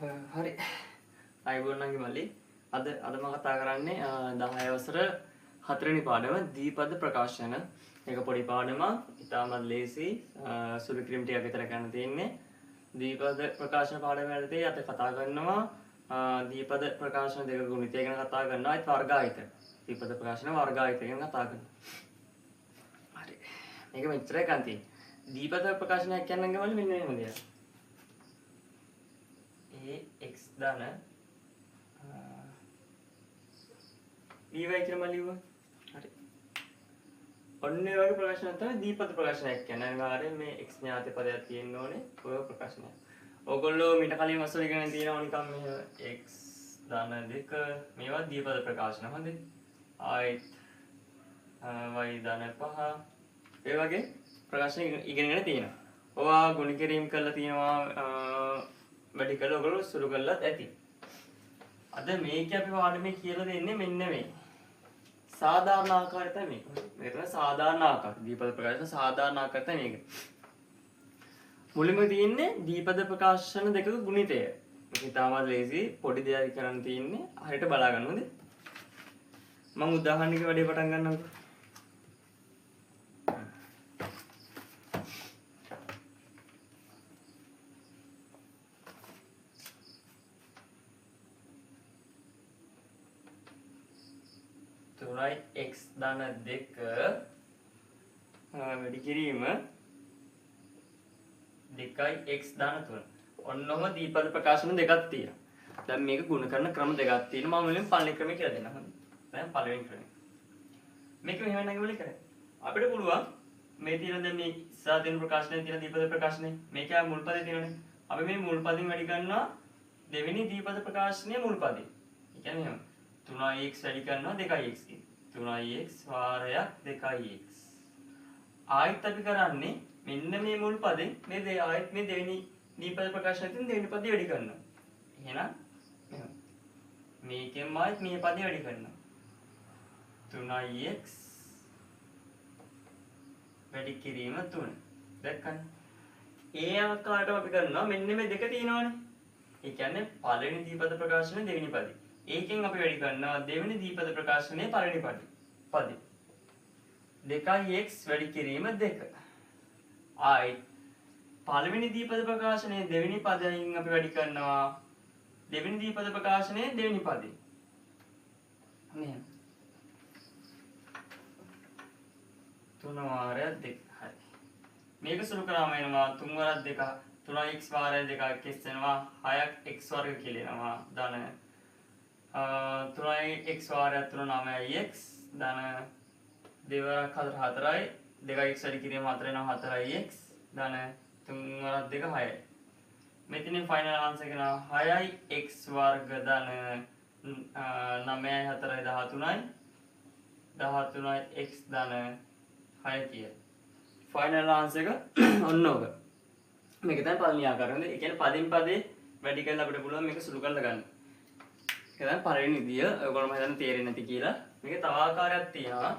හරි අයිබෝන්නගේ මල්ලි අද මම කතා කරන්නේ 10 වසර 4 වෙනි පාඩම දීපද ප්‍රකාශන. ඒක පොඩි පාඩමක්. ඉතාමත් ලේසි. සුළු කිරීම් ටිකක් විතර කරන්න තියෙන්නේ. දීපද ප්‍රකාශන පාඩම යටතේ අපි කතා කරනවා දීපද ප්‍රකාශන දෙක ගුණිතය ගැන කතා කරනවා. ඒත් වර්ගායත. දීපද ප්‍රකාශන වර්ගායත ගැන කතා කරනවා. හරි. මේක මෙච්චරයි කන්ති. දීපද ප්‍රකාශනයක් කියන්නගේ මල්ලි මෙන්න මේ මොකද? x ධන dy කියලා මම ලියුවා. හරි. ඔන්න ඒ වගේ ප්‍රකාශනයක් තමයි දීපද ප්‍රකාශනයක් කියන්නේ. අනිවාර්යෙන් මේ x ඥාති පදයක් තියෙන්න ඕනේ ඔය ප්‍රකාශනයක්. ඕගොල්ලෝ මීට කලින් වසර ඉගෙන තියෙනවා නිකන් මේ x ධන දෙක මේවා දීපද ප්‍රකාශන. හොඳයි. ආයිත් y ධන 5 ඒ වගේ ප්‍රකාශන ඉගෙනගෙන තියෙනවා. ඔයා ගුණ කිරීම කරලා තියෙනවා වැඩි කළා ඔයගොල්ලෝ සුළු කළාත් ඇති. අද මේක අපි පාඩමේ කියලා දෙන්නේ මෙන්න මේ. සාධාරණ ආකාරය තමයි මේක. මේක තමයි සාධාරණ ආකාරය. දීපද ප්‍රකාශන සාධාරණ ආකාරය තමයි මේක. මුලින්ම තියෙන්නේ දීපද ප්‍රකාශන දෙකක ගුණිතය. මේක ඉතාමත් ලේසි පොඩි දෙයක් කරන්න තියෙන්නේ. හරියට බලා ගන්න ඕනේ. මම උදාහරණයක වැඩේ පටන් ගන්නම්කෝ. තුනයි x ධන 2 වැඩි කිරීම 2යි x ධන 3. ඔන්නම දීපද ප්‍රකාශන දෙකක් තියෙනවා. දැන් මේක ගුණ කරන ක්‍රම දෙකක් තියෙනවා. මම මුලින්ම පළවෙනි ක්‍රමය කියලා දෙන්නම්. හරි. දැන් පළවෙනි ක්‍රමය. මේක මෙහෙම නැගිවල කරේ. අපිට පුළුවන් මේ තියෙන දැන් මේ ඉස්සරහ දෙන ප්‍රකාශනයේ තියෙන දීපද ප්‍රකාශනේ මේක මුල් පදේ තියෙනනේ. අපි මේ මුල් පදින් වැඩි කරනවා දෙවෙනි දීපද ප්‍රකාශනයේ මුල් පදේ. ඒ කියන්නේ එහෙම 3x වැඩි කරනවා 2x කියන. 3x වාරයක් 2x. ආයෙත් අපි කරන්නේ මෙන්න මේ මුල් පදෙන් මේ ආයෙත් මේ දෙවෙනි දීපද ප්‍රකාශනයෙන් දෙවෙනි පදේ වැඩි කරනවා. එහෙනම් මෙහෙම. මේකෙන් ආයෙත් මේ පදේ වැඩි කරනවා. 3x වැඩි කිරීම 3. දැක්කනේ? ඒ ආකාරයට අපි කරනවා මෙන්න මේ දෙක තියෙනවානේ. ඒ කියන්නේ පළවෙනි දීපද ප්‍රකාශනයේ දෙවෙනි පදේ. ඒකෙන් අපි වැඩි කරනවා දෙවෙනි දීපද ප්‍රකාශනයේ පළවෙනි පදේ. 2x වැඩි කිරීම 2. ආයි පළවෙනි දීපද ප්‍රකාශනයේ දෙවෙනි පදයෙන් අපි වැඩි කරනවා දෙවෙනි දීපද ප්‍රකාශනයේ දෙවෙනි පදේ. මෙහෙම. 3 වාරයක් 2. හරි. මේක සුළු කරාම එනවා 3 වාරයක් 2 3x වාරයක් 2 x වෙනවා 6x වර්ග කියලා එනවා ධන 3x වාරයක් 3 9x ධන 2 වරක් 4 4යි 2x වැඩි කිරීම 4 වෙනවා 4x ධන 3 වරක් 2 6යි. මෙතනින් ෆයිනල් ආන්සර් එක නා 6යි x වර්ග ධන 9යි 4යි 13යි 13යි x ධන 6 කිය. ෆයිනල් ආන්සර් එක ඔන්න ඔක. මේක තමයි පළවෙනි ආකාරය. ඒ කියන්නේ පදින් පදේ වැඩි කරලා අපිට පුළුවන් මේක සුළු කරලා ගන්න. ඒක තමයි පළවෙනි විදිය. ඔයගොල්ලෝ හිතන්නේ තේරෙන්නේ නැති කියලා. මේක තව ආකාරයක් තියෙනවා.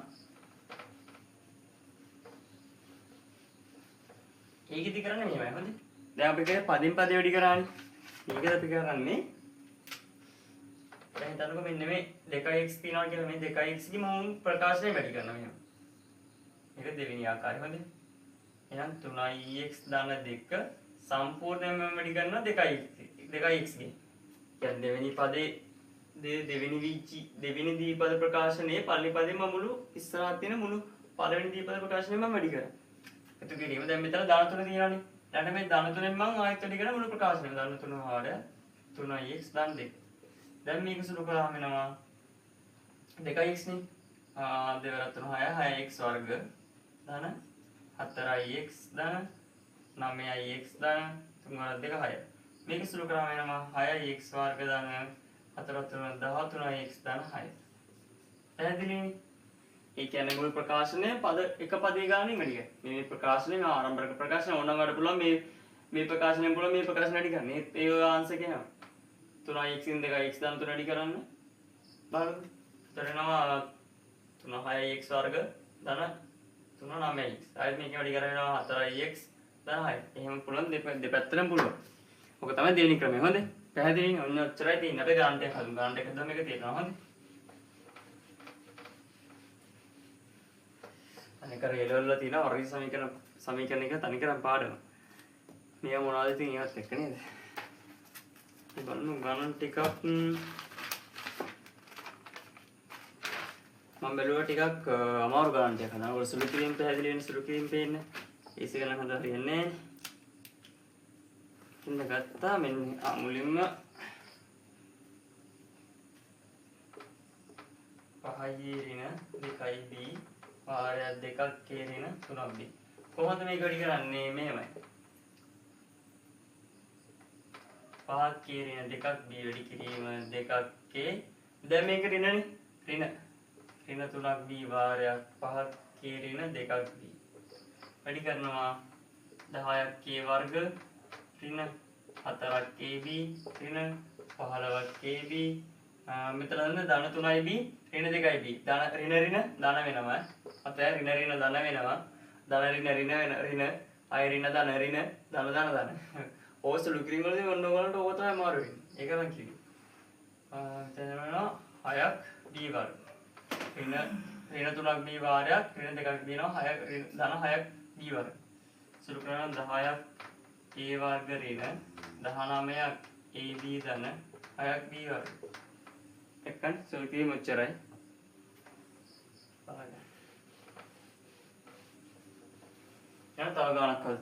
ඒකෙදි කරන්නේ මෙහෙමයි. හොඳයි. දැන් අපි කියන්නේ පදින් පදේ වැඩි කරානේ. මේකද අපි කරන්නේ දැන් හිතන්නකෝ මෙන්න මේ 2x තියනවා කියලා මේ 2x ගේ මම ප්‍රකාශනය වැඩි කරනවා මෙහෙම. මේක දෙවෙනි ආකාරය. හොඳයි. එහෙනම් 3x ධන 2 සම්පූර්ණයෙන්ම වැඩි කරනවා 2x ගේ. දැන් දෙවෙනි පදේ දෙවෙනි දීපද ප්‍රකාශනයේ පළවෙනි පදෙම මුළු ඉස්සරහට තියෙන මුළු පළවෙනි දීපද ප්‍රකාශනයම මම වැඩි කරා. ඒතු කිරීම දැන් මෙතන ධන 3 තියෙනවානේ. දැන් මේ ධන 3ෙන් මම ආයෙත් වැඩි කරා මුළු ප්‍රකාශනයම ධන 3 හාරය 3x ධන 2. දැන් මේක සුළු කරාම එනවා 2x නේ. 2 වරක් 3 6 6x වර්ග ධන 4x ධන 9x ධන 3 වරක් 2 6. මේක සුළු කරාම එනවා 6x වර්ග ධන 4 3 13x ධන 6. පැහැදිලිනේ? ඒ කියන්නේ මුල් ප්‍රකාශනයේ පද එක පදේ ගානේ වැඩි කරනවා. මේ ප්‍රකාශනයේ ආරම්භක ප්‍රකාශන ඕනම වල පුළුවන් මේ ප්‍රකාශනයෙන් පුළුවන් මේ ප්‍රකාශන වැඩි කරන්න. ඒ ආන්සර් කියනවා. 3x න් 2x ධන 3 වැඩි කරන්න. බලමු. එතනනවා 3 6x වර්ග ධන 3 9x. ආයෙත් මේක වැඩි කරනවා 4x ධන 6. එහෙම පුළුවන් දෙපැත්තටම පුළුවන්. ඔක තමයි දෙවෙනි ක්‍රමය. හොඳයි. පැහැදිලිනේ ඔන්න ඔච්චරයි තියෙන්නේ අපි ගානට එක හදමු ගානට එක හදලා මේක තියෙනවා හරි අනික අර එළවල වල තියෙන වර්ග සමීකරණ එක තනි කරන් පාඩම මේ මොනවද ඉතින් ඒවත් එක්ක නේද බලමු ගණන් ටිකක් මම බැලුවා ටිකක් අමාරු ගණන් ටිකක් හදන්න. ඔය සුළු කිරීම පැහැදිලි වෙන සුළු කිරීම පේන්නේ. ඒසි ගණන් හදලා හරියන්නේ නැහැ. ඉන්න ගත්තා මෙන්න මුලින්ම 5 ඍණ 2b වාරයක් 2ක් k ඍණ 3b. කොහොමද මේක වැඩි කරන්නේ මෙහෙමයි. 5 k ඍණ 2ක් b වැඩි කිරීම 2ක් k. දැන් මේක ඍණනේ. ඍණ 3ක් b වාරයක් 5ක් k ඍණ 2ක් b. වැඩි කරනවා 10ක් k වර්ග ඍණ 4ක් kb ඍණ 15ක් kb මෙතන ධන 3යි b ඍණ 2යි b ඍණ ධන වෙනවා අත ඍණ ධන වෙනවා ධන ඍණ අය ඍණ ධන ධන ඕක සුළු කිරීම වලදී ඔන්න ඔයගලන්ට ඕක තමයි මාරු වෙන්නේ ඒක මම කිව්වේ එතන වෙනවා 6ක් b වර්ග ඍණ 3ක් b වාරයක් ඍණ 2ක් දෙනවා 6ක් ධන 6ක් b වර්ග සුළු කරනවා 10ක් a වර්ග ඍණ 19ක් ab ධන 6ක් b වර්ග එකන් සුළු කිරීම ඔච්චරයි බලන්න යන තව ගානක් හද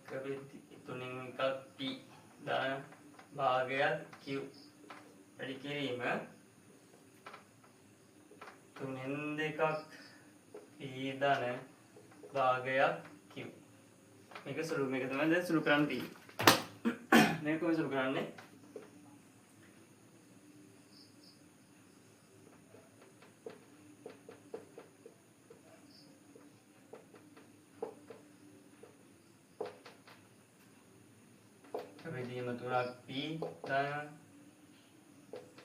කබෙති තුنين එකක් p ධන භාගයක් q වැඩි කිරීම 3න් 2ක් p ධන භාගයක් q මේක සුළු මේක තමයි දැන් සුළු කරන්න තියෙන්නේ මේක කොහොමද සුළු කරන්නේ වැඩිම 3ක් p ධන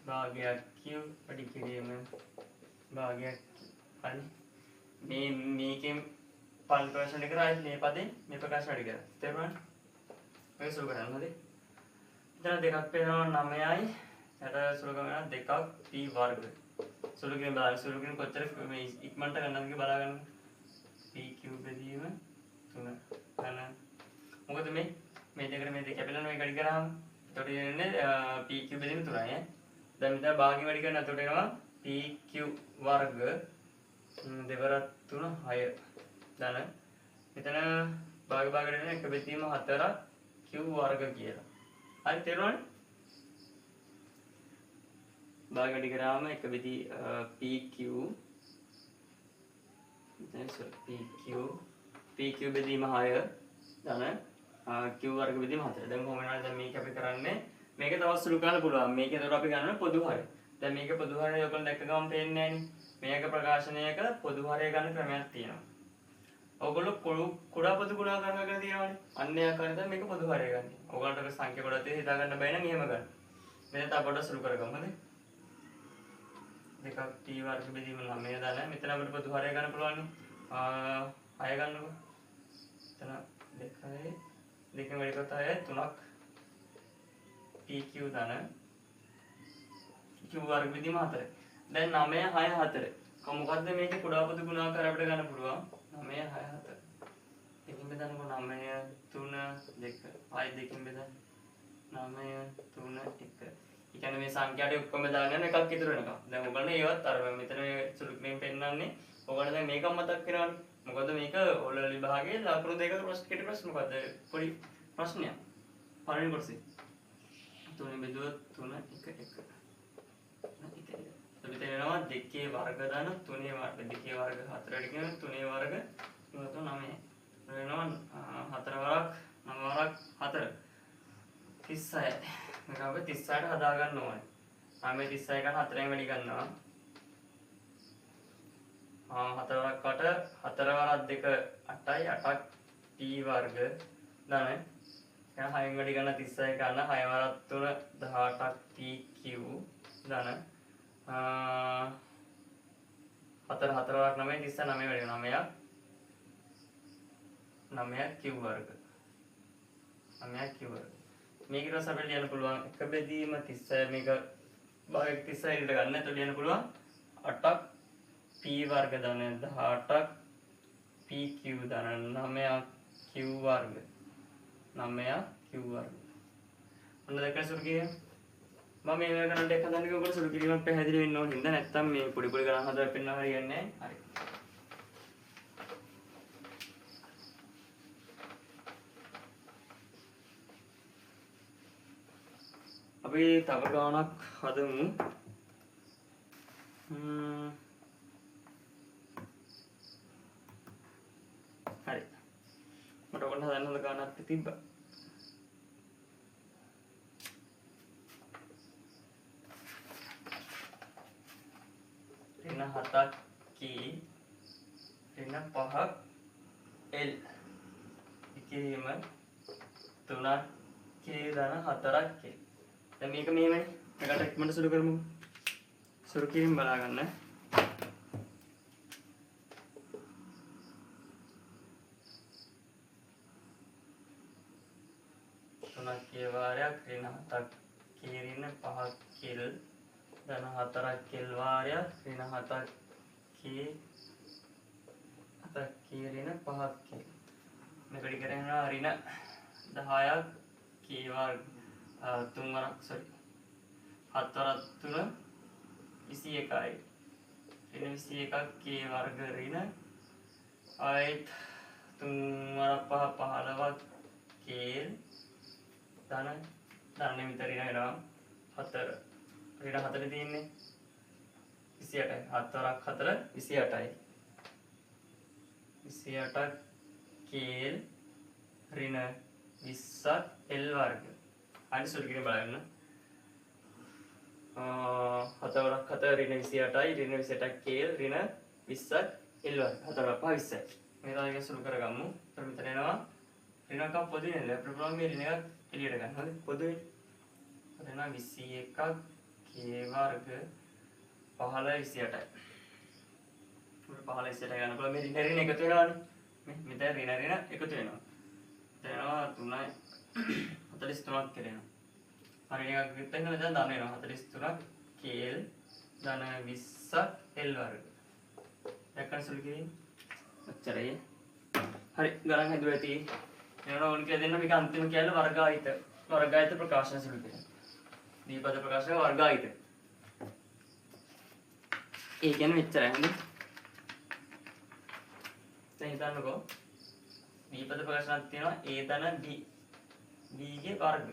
භාගයක් q වැඩි කිරීම භාගයක් හරි මේකෙන් පල් ප්‍රශ්න එක කරා මේ පදේ මේ ප්‍රකාශ වැඩි කරා තේරුණාද මේක සුළු කරන්න හරි දැන් දෙකක් පේනවා 9යි යට සුළු කරනවා 2ක් p වර්ග සුළු කිරීම බලන්න සුළු කිරීම කොච්චර මේ ඉක්මනට ගන්නවද කියලා බලා ගන්න p q බෙදීම 3 ගන්න මොකද මේ දෙකට මේ දෙක කැපිලා මේ වැඩි කරාම එතකොට එන්නේ p q බෙදීම 3යි ඈ දැන් මෙතන භාගය වැඩි කරන එතකොට එනවා p q වර්ග දෙවරක් 3 6 ධන මෙතන භාගයට එන එක බෙදීම 4ක් q වර්ග කියලා. හරි තේරුණානේ? භාගයට කරාම එක බෙදී pq දැන් pq බෙදීම 6 ධන q වර්ග බෙදීම 4. දැන් කොහොම වෙනවද දැන් මේක අපි කරන්නේ මේක තවත් සුළු කරන්න පුළුවන්. මේක ඒතර අපි ගන්න පොදු හරය. දැන් මේක පොදු හරය ඔයගොල්ලෝ දැක්ක ගමන් පේන්නේ නැහනේ. මේක ප්‍රකාශනයක පොදු හරය ගන්න ක්‍රමයක් තියෙනවා. ඔයගොල්ලෝ කුඩා පොදු ගුණාකාර කරගෙන තියෙනවානේ. අන්න ඒ ආකාරයෙන් තමයි මේක පොදු හරය ගන්න. ඔයගොල්ලන්ට ඔය සංඛ්‍යා කොට තියෙ හිතා ගන්න බැහැ නම් එහෙම ගන්න. මෙතන තව පොඩ්ඩක් සුළු කරගමු හරි. දෙකක් t වර්ග බෙදීම 9 දාලා මෙතන අපිට පොදු හරය ගන්න පුළුවන් නේ. 6 ගන්නකො. එතන 2යි දෙකෙන් වැඩි කරලා 6යි 3ක් pq ධන q වර්ග බෙදීම 4. දැන් 9 6 4. මොකද්ද මේකේ කුඩා පොදු ගුණාකාර අපිට ගන්න පුළුවන් 9 6 4. දෙකෙන් බෙදන්නකො 9 3 2. ආයි දෙකෙන් බෙදන්න 9 3 1. ඒ කියන්නේ මේ සංඛ්‍යාට ඔක්කොම දාගෙන එකක් ඉතුරු වෙනවා. දැන් ඔයගොල්ලෝ ඒවත් අර මෙතන සුළු ක්‍රමයෙන් පෙන්නන්නේ. ඔයගොල්ලෝ දැන් මේකම මතක් කරගන්න. මොකද මේක ඔල විභාගයේ ලකුණු දෙකක කෙටි ප්‍රශ්න මොකද්ද? පොඩි ප්‍රශ්නයක්. පළවෙනි කොටසේ 3 බෙදුව 3 1 1. අපි තේරෙනවා 2 වර්ග දාන 3 වර්ග 2 වර්ග 4 වැඩි කියන 3 වර්ග 9 වෙනවා 4 වරක් 9 වරක් 4 36 මේක අපි 36ට හදා ගන්න ඕනේ. මේ 36 ගන්න 4ෙන් වැඩි ගන්නවා. 4 වරක් 8 4 වරක් 2 8යි 8ක් t වර්ග ධන එහෙනම් 6ෙන් වැඩි ගන්න 36 ගන්න 6 වරක් 3 18ක් tq ධන 4 4 වරක් 9 39 වැඩි වෙනවා 9ක් 9ක් q වර්ග. 9ක් q වර්ග. මේක ඊට පස්සේ අපිට ලියන්න පුළුවන් එක බෙදීම 36 මේක භාගයක් 36 ඊට ගන්න. එතකොට ලියන්න පුළුවන් 8ක් p වර්ග ධන 18ක් pq ධන 9ක් q වර්ග. 9ක් q වර්ග. ඔන්න දැක්කද සුරුකිය? මම මේ ගණන් දෙක හදන්න කිව්වොත් සුළු කිරීමක් පැහැදිලි වෙන්න ඕන හින්දා නැත්තම් මේ පොඩි පොඩි ගණන් හදලා පෙන්නනවා හරියන්නේ නැහැ. හරි. අපි තව ගානක් හදමු. හරි. මට ඔන්න හදන්න හොඳ ගානක් තිබ්බා. ऋण 7ක් k ऋण 5ක් l ඉකීම 3ක් k ධන 4ක් k. දැන් මේක මෙහෙමනේ. මේකට ඉක්මනට සුළු කරමු. සුළු කිරීම බලා ගන්න. තුනක් k වාරයක් ऋण 7ක් k ऋण 5ක් k ධන 4ක් k වාරයක් ඍණ 7ක් k 7ක් k ඍණ 5ක් k. මේකට කරනවා ඍණ 10ක් k වර්ග 3 වරක් 7 වරක් 3 21යි. ඍණ 21ක් k වර්ග ඍණ ආයත් 3 වරක් 5 15ක් k ධන නිමිත ඍණ වෙනවා 4. ऋण 4 තියෙන්නේ 28යි. 7 වරක් 4 28යි. 28ක් k ඍණ 20ක් l වර්ග. අනිත් සුළු කිරීම බලන්න. 7 වරක් 4 ඍණ 28යි. ඍණ 28ක් k ඍණ 20ක් l වර්ග. 4 වරක් 5 20යි. මේ තමයි සුළු කරගමු. ඊට මෙතන එනවා ඍණක පොදුවේ නේද? අපිට පුළුවන් මේ ඍණ එකක් එළියට ගන්න. හරි පොදුවේ. එතන 21ක් k වර්ග 15 28යි. 15 28යි ගන්නකොට මේ ඍණ එකතු වෙනවානේ. මෙතන ඍණ එකතු වෙනවා. එතනවා 3යි 43ක් කරේනවා. හරි එකක් විතර ඉඳලා දැන් ධන වෙනවා 43ක් k ධන 20ක් l වර්ග. දැක්කම සුළු කිරීම. ඔච්චරයි. හරි ගණන් හදුවා ඇති. එනවා ඕන කියලා දෙන්න මේක අන්තිම කියලා වර්ගායත ප්‍රකාශන සුළු කිරීම. දීපද ප්‍රකාශන වර්ගායත. ඒ කියන්නේ මෙච්චරයි හරිද? දැන් හිතන්නකෝ. දීපද ප්‍රකාශනක් තියෙනවා a ධන b. b ගේ වර්ග.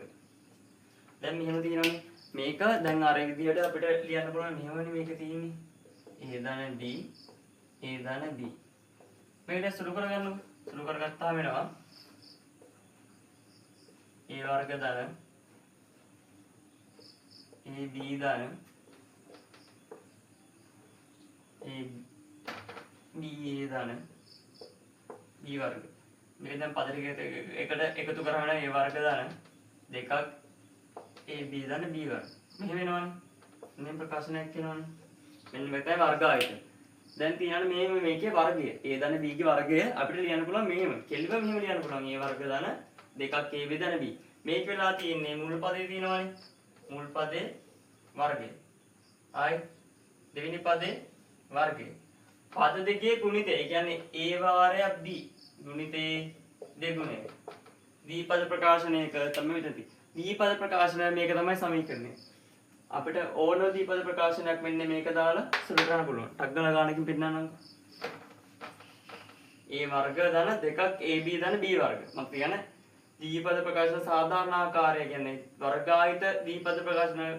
දැන් මෙහෙම තියෙනවානේ. මේක දැන් අර විදිහට අපිට ලියන්න පුළුවන් මෙහෙමනේ මේක තියෙන්නේ. a ධන d a ධන b. මේකට සුළු කරගන්නකො. සුළු කරගත්තාම වෙනවා a වර්ග ධන ab ධන ba ධන b වර්ග. මේක දැන් පද ටික එකට එකතු කරාම a වර්ග ධන දෙකක් ab ධන b වර්ග. මෙහෙම වෙනවනේ. මෙන්න ප්‍රකාශනයක් වෙනවනේ. මෙන්න මේකයි වර්ගායත. දැන් තියෙනවා මේකේ වර්ගය. a ධන b ගේ වර්ගය අපිට ලියන්න පුළුවන් මෙහෙම. කෙලිම මෙහෙම ලියන්න පුළුවන්. a වර්ග ධන දෙකක් ab ධන b. මේක වෙලා තියෙන්නේ මුල් පදේ තියෙනවනේ. මුල් පදේ වර්ගය. ආයි දෙවෙනි පදේ වර්ගය. පද දෙකේ ගුණිතය. ඒ කියන්නේ a වාරයක් b ගුණිතේ දෙගුණය. දීපද ප්‍රකාශනයක තමයි මෙතනදී. දීපද ප්‍රකාශනය මේක තමයි සමීකරණය. අපිට ඕන දීපද ප්‍රකාශනයක් වෙන්නේ මේක දාලා සුළු කරන්න පුළුවන්. ටක් ගාලා ගානකින් පෙන්නන්නම්. a වර්ග ධන දෙකක් ab ධන b වර්ග. මම කියන්නේ දීපද ප්‍රකාශන සාධාරණ ආකාරය කියන්නේ වර්ගායත දීපද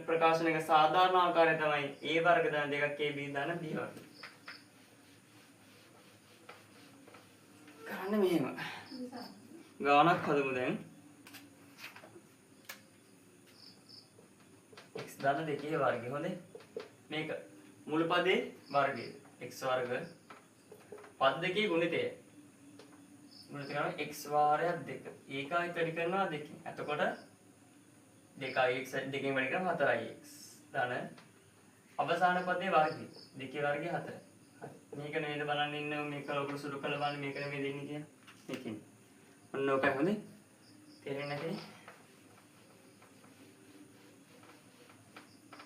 ප්‍රකාශනයක සාධාරණ ආකාරය තමයි a වර්ග ධන දෙකක් ab ධන b වර්ග. කරන්න මෙහෙම. ගානක් හදමු දැන්. x ධන දෙකේ වර්ගය හොඳේ. මේක මුල් පදේ වර්ගය x වර්ග පද දෙකේ ගුණිතය. ගුණිත කරනවා x වාරයක් 2. ඒකයි වැඩි කරනවා 2කින්. එතකොට 2යි x දෙකෙන් වැඩි කරනවා 4යි x ධන අවසාන පදේ වර්ගය. දෙකේ වර්ගය 4. මේක නේද බලන්න ඉන්න මේක ලොකු සුළු කළ බලන්න මේක නෙමෙයි දෙන්නේ කියන මේකෙන්. ඔන්න ඔකයි හොඳේ. තේරෙන්නේ නැති.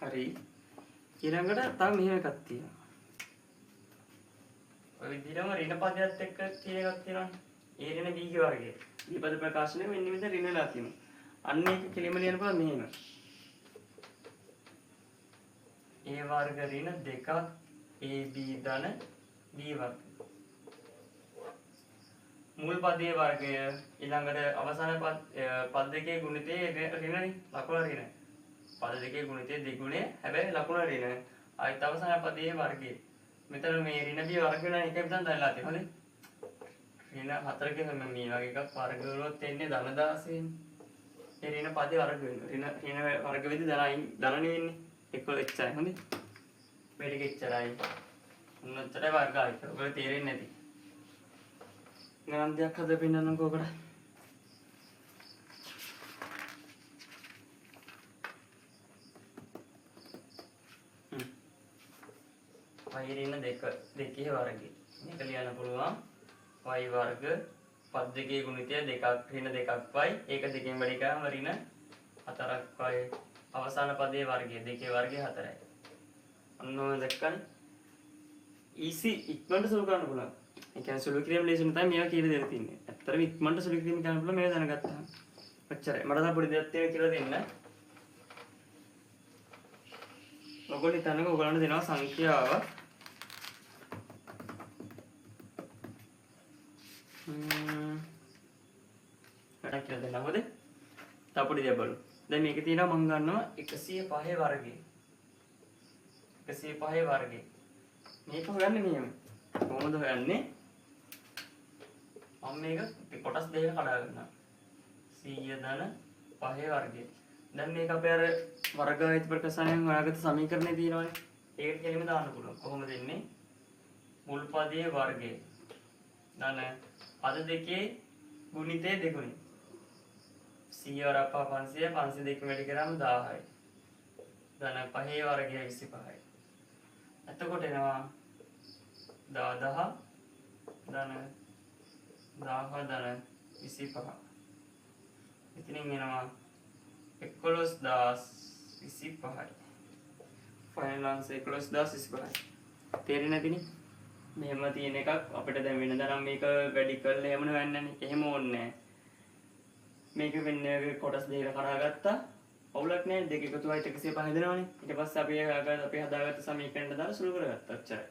හරි. ඊළඟට තව මෙහෙම එකක් තියෙනවා. ඔය විදිහටම ඍණ පදයක් එක්ක තියෙන එකක් තියෙනවානේ. ඒ ඍණ වීගේ වර්ගය. දීපද ප්‍රකාශනය මෙන්න මෙතන ඍණලා තියෙනවා. අන්න ඒක කෙලිම ලියන්න පුළුවන් මෙහෙම. a වර්ග ඍණ 2ක් ab ධන b වර්ග. මුල් පදයේ වර්ගය ඊළඟට අවසාන පද දෙකේ ගුණිතයේ ඍණනේ ලකුණ ඍණ. පද දෙකේ ගුණිතයේ දෙගුණය හැබැයි ලකුණ ඍණ. ආයත අවසාන පදයේ වර්ගය. මෙතන මේ ඍණ b වර්ග වෙන එක විතර දැනලා තියෙනවා. හරි. ඍණ 4කින් මේ වගේ එකක් වර්ග වලත් එන්නේ ධන 16න්. ඒ ඍණ පදේ වර්ග වෙනවා. ඍණ වර්ග වෙද්දී ධනනේ වෙන්නේ. ඒක එච්චරයි. හොඳේ. මේ ටික එච්චරයි. උන්නතරේ වර්ග ආයත. ඔයගොල්ලෝ තේරෙන්නේ නැති. ගණන් දෙයක් හදලා පෙන්නන්නම්කෝ ඔකට. y ඍණ 2 දෙකේ වර්ගය. මේක ලියන්න පුළුවන් y වර්ග පද දෙකේ ගුණිතය 2ක් ඍණ 2ක් y ඒක දෙකෙන් වැඩි කරාම ඍණ 4ක් y අවසාන පදයේ වර්ගය දෙකේ වර්ගය 4යි. ඔන්න ඔය දැක්කනේ. easy ඉක්මනට සුළු කරන්න පුළුවන්. ඒ කියන්නේ සුළු කිරීම ලේසියෙන් තමයි මේවා කියලා දෙන්න තියෙන්නේ. ඇත්තටම ඉක්මනට සුළු කිරීම කරන්න පුළුවන් මේවා දැනගත්තාම. ඔච්චරයි. මට තව පොඩි දෙයක් තියෙනවා කියලා දෙන්න. ඔයගොල්ලෝ හිතන්නකෝ ඔයගොල්ලන්ට දෙනවා සංඛ්‍යාව වැඩක් කියලා දෙන්න. හොඳේ. තව පොඩි දෙයක් බලමු. දැන් මේකේ තියෙනවා මම ගන්නවා 105 වර්ගය. 105 වර්ගය. මේක හොයන්නේ මෙහෙම. කොහොමද හොයන්නේ? මම මේක කොටස් දෙකකට කඩා ගන්නවා. 100 ධන 5 වර්ගය. දැන් මේක අපේ අර වර්ගායත ප්‍රකාශනයෙන් හොයාගත්ත සමීකරණේ තියෙනවානේ. ඒකට කෙලින්ම දාන්න පුළුවන්. කොහොමද දෙන්නේ? මුල් පදයේ වර්ගය. ධන පද දෙකේ ගුණිතය දෙගුණයි. 100 වරක් 500 500 දෙකෙන් වැඩි කරාම 1000යි. ධන 5 වර්ගය 25යි. එතකොට එනවා 10 ධන 10 ධන 25. ඉතින් එනවා 11025යි. Final answer 11025යි. තේරෙන්නේ නැතිනේ? මෙහෙම තියෙන එකක් අපිට දැන් වෙනදා නම් මේක වැඩි කරලා එහෙම නෑ නෑනේ. එහෙම ඕනේ නෑ. මේක වෙන්නේ කොටස් දෙකකට කඩාගත්තා. අවුලක් නෑ. දෙක එකතු වයි 105 හදනවනේ. ඊට පස්සේ අපි හදාගත්ත සමීකරණ දාලා සුළු කරගත්තා. ඔච්චරයි.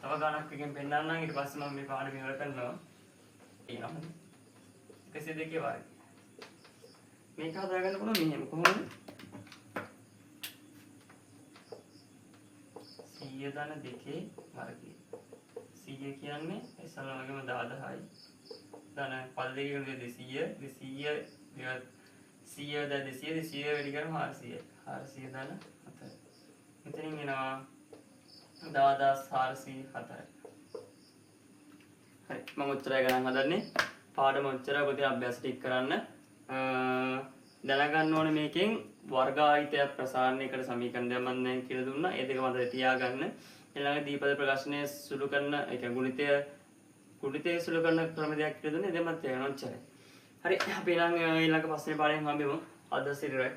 තව ගණක් එකෙන් පෙන්නන්නම්. ඊට පස්සේ මම මේ පාඩම ඉවර කරනවා. ඊළඟ 102 වර්ගය. මේක හදාගන්න පුළුවන් මෙහෙම කොහොමද? 100 ධන 2 වර්ගය. 100 කියන්නේ ඉස්සල වගේම 10000යි. ධන පද දෙකේ ගුණය 200 100 ද 200 වැඩි කරාම 400 ධන 4. මෙතනින් එනවා 10404යි. හරි මම උත්තරය ගණන් හදන්නේ. පාඩම උත්තරය ඔයගොල්ලෝ අභ්‍යාස ටික කරන්න. දැනගන්න ඕනේ මේකෙන් වර්ගායතයක් ප්‍රසාරණය කර සමීකරණ දෙක මම දැන් කියලා දුන්නා. ඒ දෙක මතක තියාගන්න. ඊළඟ දීපද ප්‍රකාශනය සුළු කරන ඒ කියන්නේ ගුණිතය සුළු කරන ක්‍රම දෙකක් කියලා දුන්නේ. ඒ දෙක මතක තියාගන්න ඕනේ. හරි අපි ඊළඟ පස්සේ පාඩයෙන් හම්බෙමු. අද සිරිරයි.